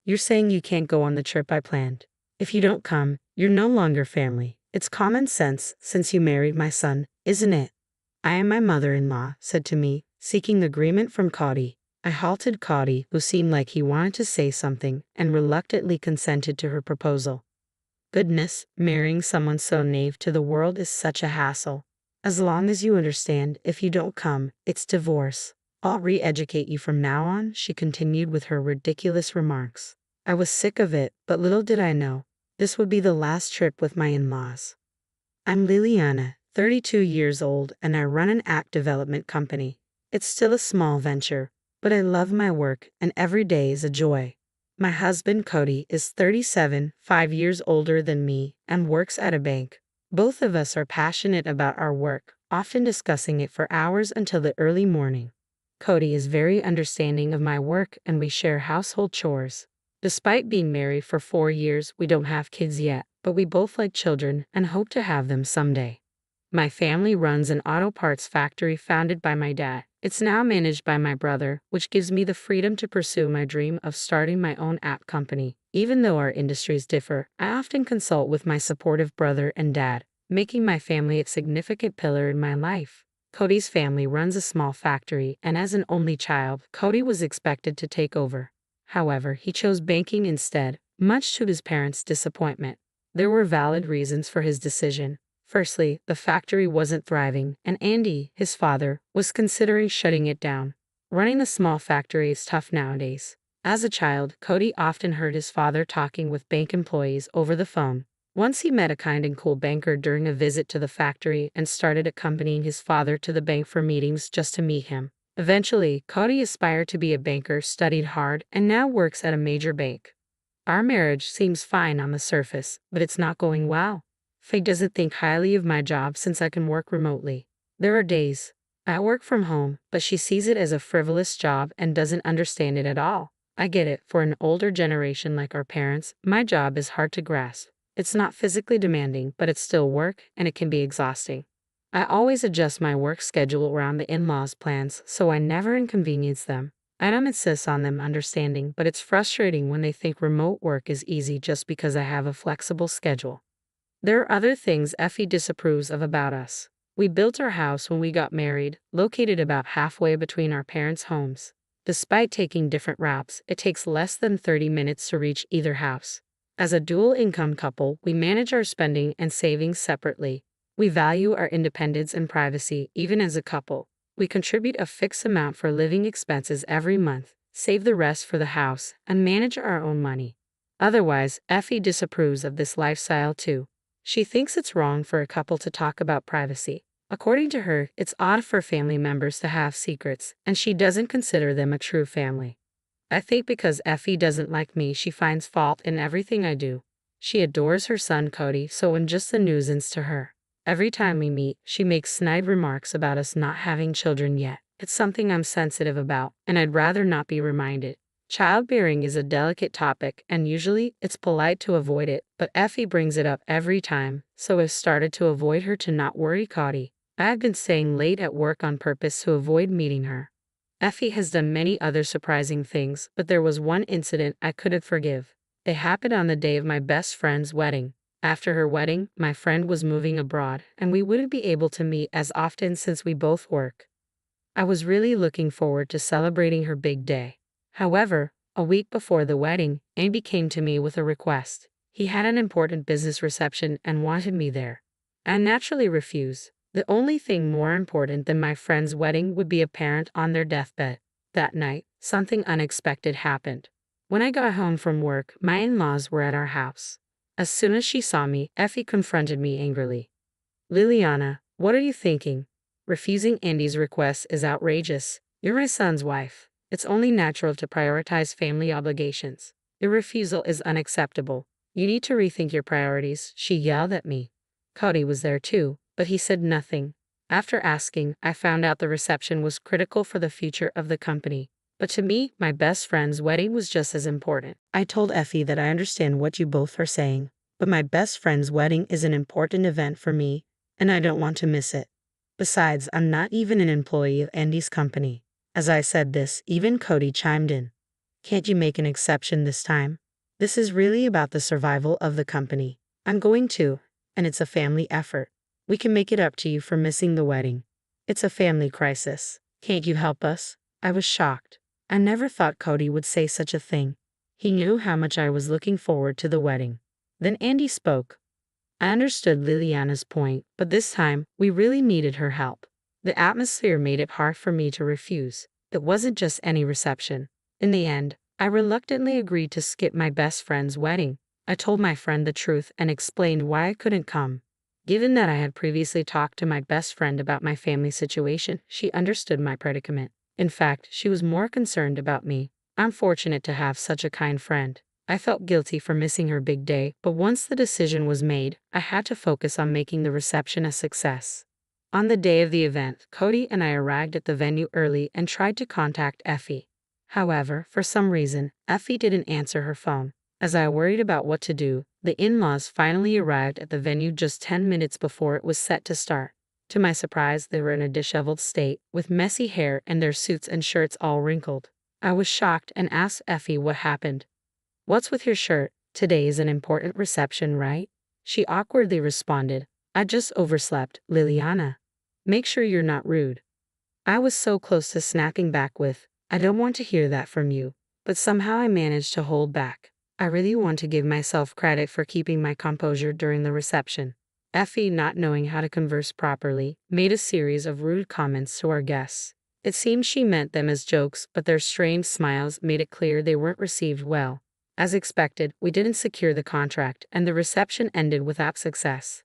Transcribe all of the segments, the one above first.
You're saying you can't go on the trip I planned. If you don't come, you're no longer family. It's common sense since you married my son, isn't it? I am my mother-in-law, said to me, seeking agreement from Cody. I halted Cody, who seemed like he wanted to say something, and reluctantly consented to her proposal. Goodness, marrying someone so naive to the world is such a hassle. As long as you understand, if you don't come, it's divorce. I'll re-educate you from now on, she continued with her ridiculous remarks. I was sick of it, but little did I know, this would be the last trip with my in-laws. I'm Liliana, 32 years old, and I run an app development company. It's still a small venture, but I love my work, and every day is a joy. My husband Cody is 37, 5 years older than me, and works at a bank. Both of us are passionate about our work, often discussing it for hours until the early morning. Cody is very understanding of my work, and we share household chores. Despite being married for 4 years, we don't have kids yet, but we both like children and hope to have them someday. My family runs an auto parts factory founded by my dad. It's now managed by my brother, which gives me the freedom to pursue my dream of starting my own app company. Even though our industries differ, I often consult with my supportive brother and dad, making my family a significant pillar in my life. Cody's family runs a small factory, and as an only child, Cody was expected to take over. However, he chose banking instead, much to his parents' disappointment. There were valid reasons for his decision. Firstly, the factory wasn't thriving, and Andy, his father, was considering shutting it down. Running a small factory is tough nowadays. As a child, Cody often heard his father talking with bank employees over the phone. Once he met a kind and cool banker during a visit to the factory and started accompanying his father to the bank for meetings just to meet him. Eventually, Cody aspired to be a banker, studied hard, and now works at a major bank. Our marriage seems fine on the surface, but it's not going well. Faye doesn't think highly of my job since I can work remotely. There are days I work from home, but she sees it as a frivolous job and doesn't understand it at all. I get it, for an older generation like our parents, my job is hard to grasp. It's not physically demanding, but it's still work, and it can be exhausting. I always adjust my work schedule around the in-laws' plans, so I never inconvenience them. I don't insist on them understanding, but it's frustrating when they think remote work is easy just because I have a flexible schedule. There are other things Effie disapproves of about us. We built our house when we got married, located about halfway between our parents' homes. Despite taking different routes, it takes less than 30 minutes to reach either house. As a dual-income couple, we manage our spending and savings separately. We value our independence and privacy, even as a couple. We contribute a fixed amount for living expenses every month, save the rest for the house, and manage our own money. Otherwise, Effie disapproves of this lifestyle too. She thinks it's wrong for a couple to talk about privacy. According to her, it's odd for family members to have secrets, and she doesn't consider them a true family. I think because Effie doesn't like me, she finds fault in everything I do. She adores her son Cody, so I'm just a nuisance to her. Every time we meet, she makes snide remarks about us not having children yet. It's something I'm sensitive about, and I'd rather not be reminded. Childbearing is a delicate topic, and usually it's polite to avoid it, but Effie brings it up every time, so I've started to avoid her to not worry Cody. I've been staying late at work on purpose to avoid meeting her. Effie has done many other surprising things, but there was one incident I couldn't forgive. It happened on the day of my best friend's wedding. After her wedding, my friend was moving abroad, and we wouldn't be able to meet as often since we both work. I was really looking forward to celebrating her big day. However, a week before the wedding, Andy came to me with a request. He had an important business reception and wanted me there. I naturally refused. The only thing more important than my friend's wedding would be a parent on their deathbed. That night, something unexpected happened. When I got home from work, my in-laws were at our house. As soon as she saw me, Effie confronted me angrily. Liliana, what are you thinking? Refusing Andy's request is outrageous. You're my son's wife. It's only natural to prioritize family obligations. Your refusal is unacceptable. You need to rethink your priorities, she yelled at me. Cody was there too, but he said nothing. After asking, I found out the reception was critical for the future of the company. But to me, my best friend's wedding was just as important. I told Effie that I understand what you both are saying, but my best friend's wedding is an important event for me, and I don't want to miss it. Besides, I'm not even an employee of Andy's company. As I said this, even Cody chimed in. Can't you make an exception this time? This is really about the survival of the company. I'm going to, and it's a family effort. We can make it up to you for missing the wedding. It's a family crisis. Can't you help us? I was shocked. I never thought Cody would say such a thing. He knew how much I was looking forward to the wedding. Then Andy spoke. I understood Liliana's point, but this time, we really needed her help. The atmosphere made it hard for me to refuse. It wasn't just any reception. In the end, I reluctantly agreed to skip my best friend's wedding. I told my friend the truth and explained why I couldn't come. Given that I had previously talked to my best friend about my family situation, she understood my predicament. In fact, she was more concerned about me. I'm fortunate to have such a kind friend. I felt guilty for missing her big day, but once the decision was made, I had to focus on making the reception a success. On the day of the event, Cody and I arrived at the venue early and tried to contact Effie. However, for some reason, Effie didn't answer her phone. As I worried about what to do, the in-laws finally arrived at the venue just 10 minutes before it was set to start. To my surprise, they were in a disheveled state, with messy hair and their suits and shirts all wrinkled. I was shocked and asked Effie what happened. "What's with your shirt? Today is an important reception, right?" She awkwardly responded, "I just overslept, Liliana. Make sure you're not rude." I was so close to snapping back with, "I don't want to hear that from you," but somehow I managed to hold back. I really want to give myself credit for keeping my composure during the reception. Effie, not knowing how to converse properly, made a series of rude comments to our guests. It seemed she meant them as jokes, but their strained smiles made it clear they weren't received well. As expected, we didn't secure the contract, and the reception ended without success.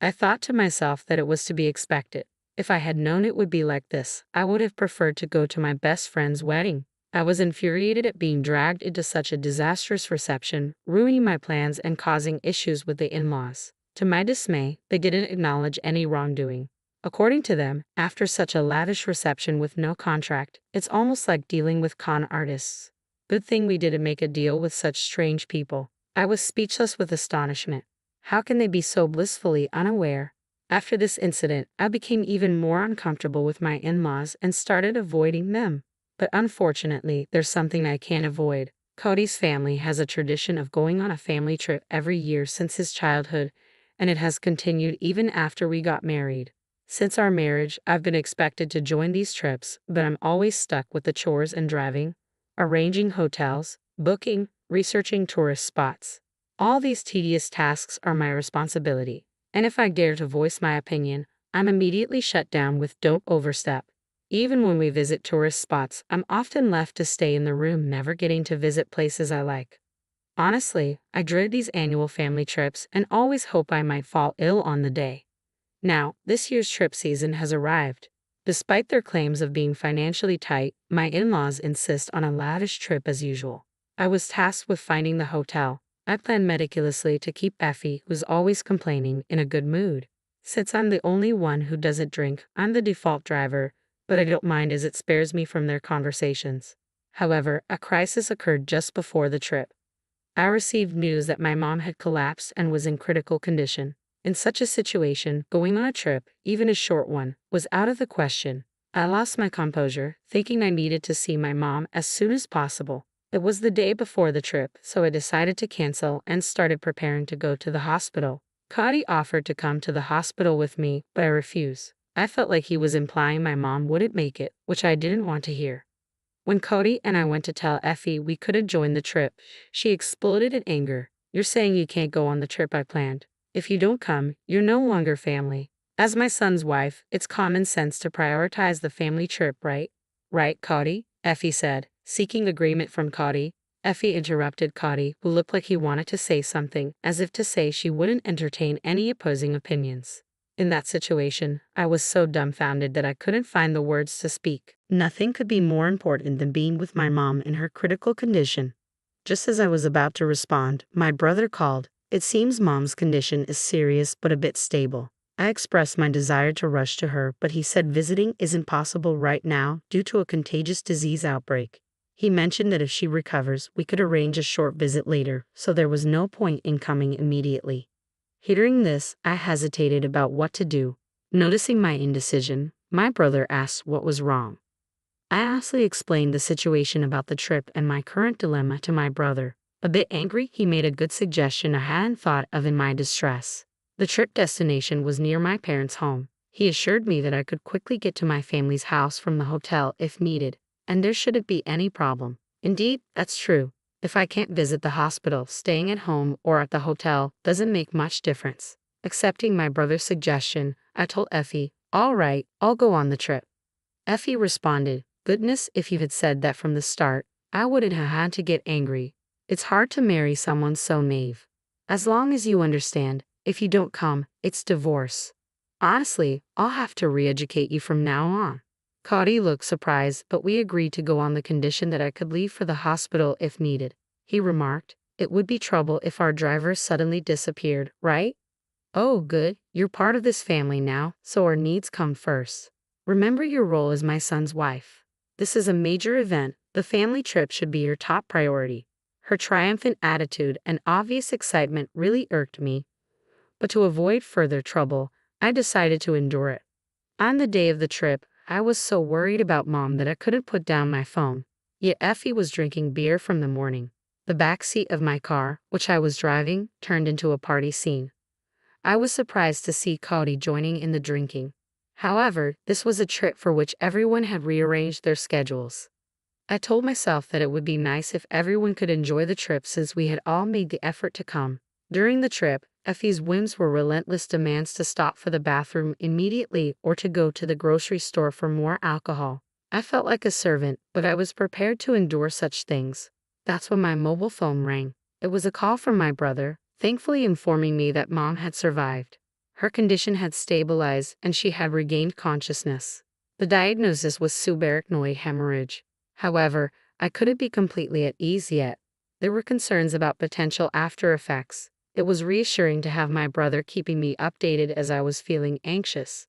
I thought to myself that it was to be expected. If I had known it would be like this, I would have preferred to go to my best friend's wedding. I was infuriated at being dragged into such a disastrous reception, ruining my plans and causing issues with the in-laws. To my dismay, they didn't acknowledge any wrongdoing. According to them, after such a lavish reception with no contract, it's almost like dealing with con artists. Good thing we didn't make a deal with such strange people. I was speechless with astonishment. How can they be so blissfully unaware? After this incident, I became even more uncomfortable with my in-laws and started avoiding them. But unfortunately, there's something I can't avoid. Cody's family has a tradition of going on a family trip every year since his childhood, and it has continued even after we got married. Since our marriage, I've been expected to join these trips, but I'm always stuck with the chores and driving, arranging hotels, booking, researching tourist spots. All these tedious tasks are my responsibility, and if I dare to voice my opinion, I'm immediately shut down with "don't overstep." Even when we visit tourist spots, I'm often left to stay in the room, never getting to visit places I like. Honestly, I dread these annual family trips and always hope I might fall ill on the day. Now, this year's trip season has arrived. Despite their claims of being financially tight, my in-laws insist on a lavish trip as usual. I was tasked with finding the hotel. I planned meticulously to keep Effie, who's always complaining, in a good mood. Since I'm the only one who doesn't drink, I'm the default driver, but I don't mind as it spares me from their conversations. However, a crisis occurred just before the trip. I received news that my mom had collapsed and was in critical condition. In such a situation, going on a trip, even a short one, was out of the question. I lost my composure, thinking I needed to see my mom as soon as possible. It was the day before the trip, so I decided to cancel and started preparing to go to the hospital. Cody offered to come to the hospital with me, but I refused. I felt like he was implying my mom wouldn't make it, which I didn't want to hear. When Cody and I went to tell Effie we couldn't join the trip, she exploded in anger. "You're saying you can't go on the trip I planned. If you don't come, you're no longer family. As my son's wife, it's common sense to prioritize the family trip, right?" "Right, Cody?" Effie said, seeking agreement from Cody. Effie interrupted Cody, who looked like he wanted to say something, as if to say she wouldn't entertain any opposing opinions. In that situation, I was so dumbfounded that I couldn't find the words to speak. Nothing could be more important than being with my mom in her critical condition. Just as I was about to respond, my brother called. "It seems Mom's condition is serious but a bit stable." I expressed my desire to rush to her, but he said visiting isn't possible right now due to a contagious disease outbreak. He mentioned that if she recovers, we could arrange a short visit later, so there was no point in coming immediately. Hearing this, I hesitated about what to do. Noticing my indecision, my brother asked what was wrong. I honestly explained the situation about the trip and my current dilemma to my brother. A bit angry, he made a good suggestion I hadn't thought of in my distress. The trip destination was near my parents' home. He assured me that I could quickly get to my family's house from the hotel if needed, and there shouldn't be any problem. Indeed, that's true. If I can't visit the hospital, staying at home or at the hotel doesn't make much difference. Accepting my brother's suggestion, I told Effie, "All right, I'll go on the trip." Effie responded, "Goodness, if you had said that from the start, I wouldn't have had to get angry. It's hard to marry someone so naive. As long as you understand, if you don't come, it's divorce. Honestly, I'll have to re-educate you from now on." Cody looked surprised, but we agreed to go on the condition that I could leave for the hospital if needed. He remarked, "It would be trouble if our driver suddenly disappeared, right?" "Oh, good, you're part of this family now, so our needs come first. Remember your role as my son's wife. This is a major event, the family trip should be your top priority." Her triumphant attitude and obvious excitement really irked me, but to avoid further trouble, I decided to endure it. On the day of the trip, I was so worried about Mom that I couldn't put down my phone. Yet Effie was drinking beer from the morning. The back seat of my car, which I was driving, turned into a party scene. I was surprised to see Cody joining in the drinking. However, this was a trip for which everyone had rearranged their schedules. I told myself that it would be nice if everyone could enjoy the trip since we had all made the effort to come. During the trip, Effie's whims were relentless demands to stop for the bathroom immediately or to go to the grocery store for more alcohol. I felt like a servant, but I was prepared to endure such things. That's when my mobile phone rang. It was a call from my brother, thankfully informing me that Mom had survived. Her condition had stabilized and she had regained consciousness. The diagnosis was subarachnoid hemorrhage. However, I couldn't be completely at ease yet. There were concerns about potential after effects. It was reassuring to have my brother keeping me updated as I was feeling anxious.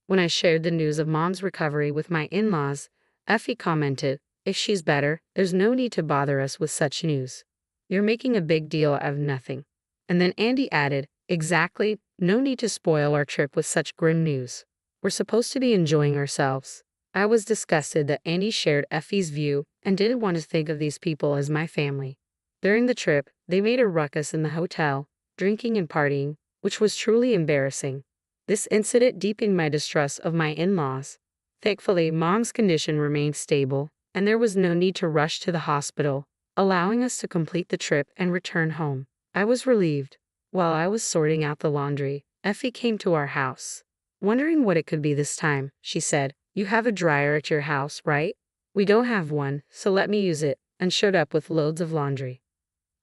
When I shared the news of Mom's recovery with my in-laws, Effie commented, "If she's better, there's no need to bother us with such news. You're making a big deal out of nothing." And then Andy added, "Exactly, no need to spoil our trip with such grim news. We're supposed to be enjoying ourselves." I was disgusted that Andy shared Effie's view and didn't want to think of these people as my family. During the trip, they made a ruckus in the hotel, drinking and partying, which was truly embarrassing. This incident deepened my distrust of my in-laws. Thankfully, Mom's condition remained stable, and there was no need to rush to the hospital, allowing us to complete the trip and return home. I was relieved. While I was sorting out the laundry, Effie came to our house. Wondering what it could be this time, she said, "You have a dryer at your house, right?" "We don't have one, so let me use it," and showed up with loads of laundry.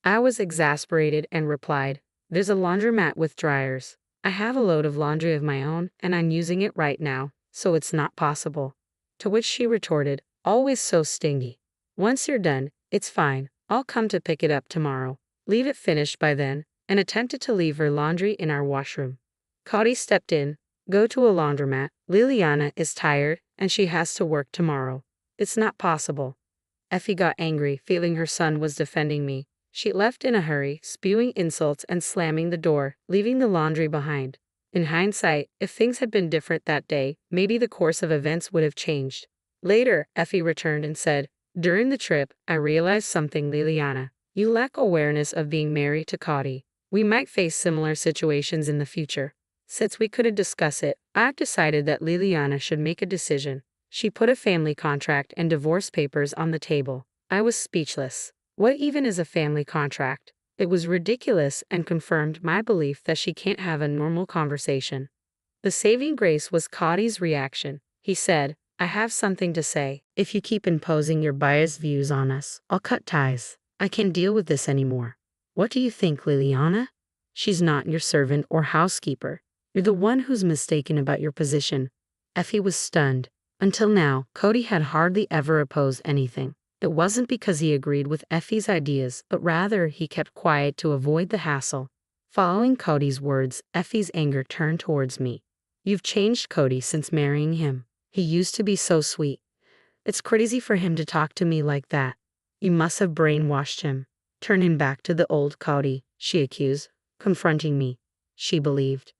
I was exasperated and replied, "There's a laundromat with dryers. I have a load of laundry of my own, and I'm using it right now, so it's not possible." To which she retorted, always so stingy, "Once you're done, it's fine. I'll come to pick it up tomorrow. Leave it finished by then," and attempted to leave her laundry in our washroom. Cody stepped in. "Go to a laundromat. Liliana is tired, and she has to work tomorrow. It's not possible." Effie got angry, feeling her son was defending me. She left in a hurry, spewing insults and slamming the door, leaving the laundry behind. In hindsight, if things had been different that day, maybe the course of events would have changed. Later, Effie returned and said, "During the trip, I realized something, Liliana. You lack awareness of being married to Cody. We might face similar situations in the future. Since we couldn't discuss it, I've decided that Liliana should make a decision." She put a family contract and divorce papers on the table. I was speechless. What even is a family contract? It was ridiculous and confirmed my belief that she can't have a normal conversation. The saving grace was Cody's reaction. He said, "I have something to say. If you keep imposing your biased views on us, I'll cut ties. I can't deal with this anymore." "What do you think, Liliana? She's not your servant or housekeeper. You're the one who's mistaken about your position." Effie was stunned. Until now, Cody had hardly ever opposed anything. It wasn't because he agreed with Effie's ideas, but rather he kept quiet to avoid the hassle. Following Cody's words, Effie's anger turned towards me. "You've changed Cody since marrying him. He used to be so sweet. It's crazy for him to talk to me like that. You must have brainwashed him. Turn him back to the old Cody," she accused, confronting me. She believed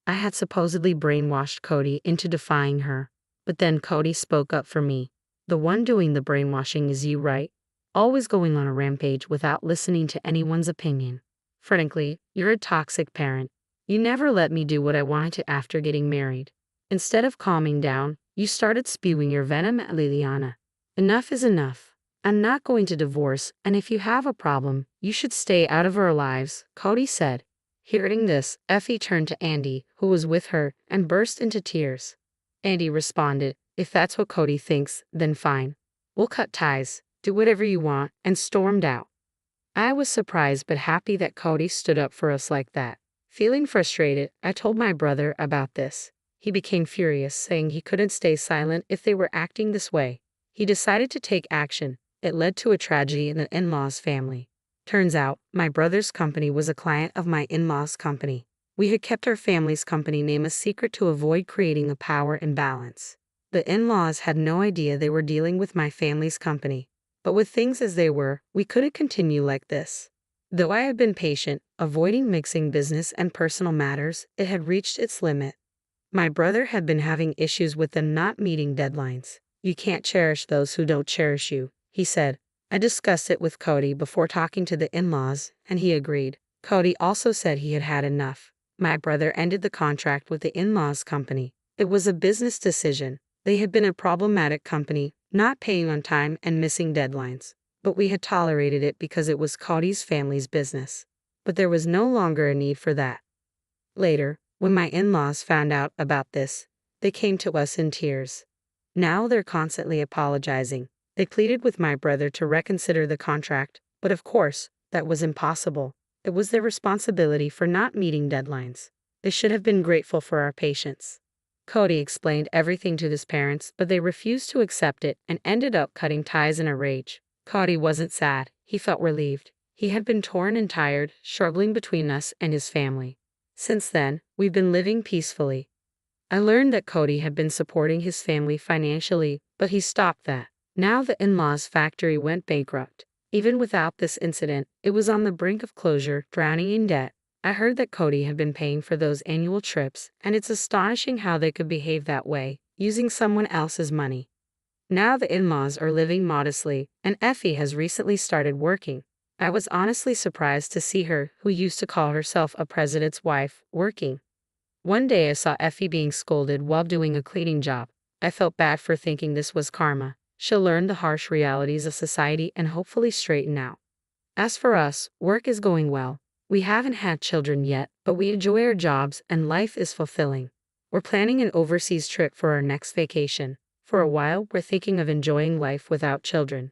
I had supposedly brainwashed Cody into defying her. But then Cody spoke up for me. The one doing the brainwashing is you, right? Always going on a rampage without listening to anyone's opinion. Frankly, you're a toxic parent. You never let me do what I wanted to after getting married. Instead of calming down, you started spewing your venom at Liliana. Enough is enough. I'm not going to divorce, and if you have a problem, you should stay out of our lives, Cody said. Hearing this, Effie turned to Andy, who was with her, and burst into tears. Andy responded, "If that's what Cody thinks, then fine. We'll cut ties, do whatever you want," and stormed out. I was surprised but happy that Cody stood up for us like that. Feeling frustrated, I told my brother about this. He became furious, saying he couldn't stay silent if they were acting this way. He decided to take action. It led to a tragedy in the in-laws' family. Turns out, my brother's company was a client of my in-laws' company. We had kept our family's company name a secret to avoid creating a power imbalance. The in-laws had no idea they were dealing with my family's company. But with things as they were, we couldn't continue like this. Though I had been patient, avoiding mixing business and personal matters, it had reached its limit. My brother had been having issues with them not meeting deadlines. "You can't cherish those who don't cherish you," he said. I discussed it with Cody before talking to the in-laws, and he agreed. Cody also said he had had enough. My brother ended the contract with the in-laws company. It was a business decision. They had been a problematic company, not paying on time and missing deadlines. But we had tolerated it because it was Cody's family's business. But there was no longer a need for that. Later, when my in-laws found out about this, they came to us in tears. Now they're constantly apologizing. They pleaded with my brother to reconsider the contract, but of course, that was impossible. It was their responsibility for not meeting deadlines. They should have been grateful for our patience. Cody explained everything to his parents, but they refused to accept it and ended up cutting ties in a rage. Cody wasn't sad. He felt relieved. He had been torn and tired, struggling between us and his family. Since then, we've been living peacefully. I learned that Cody had been supporting his family financially, but he stopped that. Now the in-laws' factory went bankrupt. Even without this incident, it was on the brink of closure, drowning in debt. I heard that Cody had been paying for those annual trips, and it's astonishing how they could behave that way, using someone else's money. Now the in-laws are living modestly, and Effie has recently started working. I was honestly surprised to see her, who used to call herself a president's wife, working. One day I saw Effie being scolded while doing a cleaning job. I felt bad for thinking this was karma. She'll learn the harsh realities of society and hopefully straighten out. As for us, work is going well. We haven't had children yet, but we enjoy our jobs and life is fulfilling. We're planning an overseas trip for our next vacation. For a while, we're thinking of enjoying life without children.